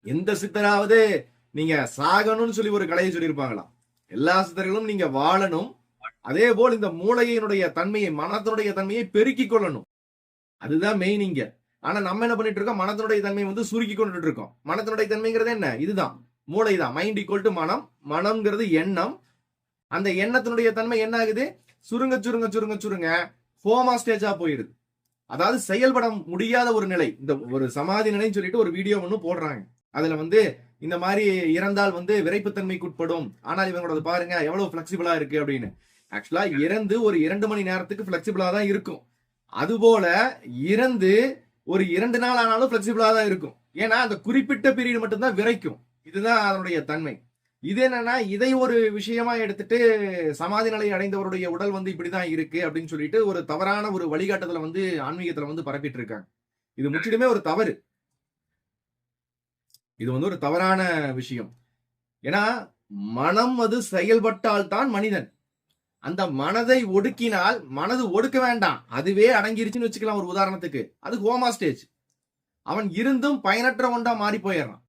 எந்த சித்தராவது நீங்க சாகணும்னு சொல்லி ஒரு கலையை சொல்லியிருப்பாங்களா? எல்லா சித்தர்களும் நீங்க வாழணும், அதே போல் இந்த மூளையினுடைய தன்மையை, மனத்தினுடைய தன்மையை பெருக்கிக் கொள்ளணும். அதுதான் மெயின் இங்க. ஆனா நம்ம என்ன பண்ணிட்டு இருக்கோம்? மனத்தினுடைய தன்மையை வந்து சுருக்கி கொண்டுட்டு இருக்கோம். மனத்தினுடைய தன்மைங்கிறது என்ன? இதுதான், மூளை தான். மைண்ட் ஈக்குவல் டு மனம். மனம்ங்கிறது எண்ணம். அந்த எண்ணத்தினுடைய தன்மை என்ன ஆகுது? சுருங்க சுருங்க சுருங்க சுருங்க கோமா ஸ்டேஜா போயிருது. அதாவது செயல்பட முடியாத ஒரு நிலை. இந்த ஒரு சமாதி நிலைன்னு சொல்லிட்டு ஒரு வீடியோ ஒண்ணு போடுறாங்க. அதுல வந்து இந்த மாதிரி இறந்தால் வந்து விரைப்புத்தன்மைக்கு உட்படும், ஆனால் இவங்களோட பாருங்க எவ்வளவு பிளெக்சிபிளா இருக்கு அப்படின்னு. ஆக்சுவலா இறந்து ஒரு 2 மணி நேரத்துக்கு பிளெக்சிபிளா தான் இருக்கும். அதுபோல இறந்து ஒரு 2 நாள் ஆனாலும் பிளெக்சிபிளா தான் இருக்கும். ஏன்னா அந்த குறிப்பிட்ட பீரியட் மட்டும்தான் விரைக்கும். இதுதான் அதனுடைய தன்மை. இது என்னன்னா, இதை ஒரு விஷயமா எடுத்துட்டு சமாதி நிலை அடைந்தவருடைய உடல் வந்து இப்படிதான் இருக்கு அப்படின்னு சொல்லிட்டு ஒரு தவறான ஒரு வழிகாட்டுதல வந்து ஆன்மீகத்துல வந்து பரப்பிட்டு இருக்காங்க. இது முற்றிலுமே ஒரு தவறு. இது வந்து ஒரு தவறான விஷயம். ஏன்னா மனம் அது செயல்பட்டால் தான் மனிதன். அந்த மனதை ஒடுக்கினால், மனது ஒடுக்க வேண்டாம், அதுவே அடங்கிருச்சுன்னு வச்சுக்கலாம். ஒரு உதாரணத்துக்கு அது கோமா ஸ்டேஜ். அவன் இருந்தும் பயனற்ற ஒன்றா மாறி போயிடுறான்.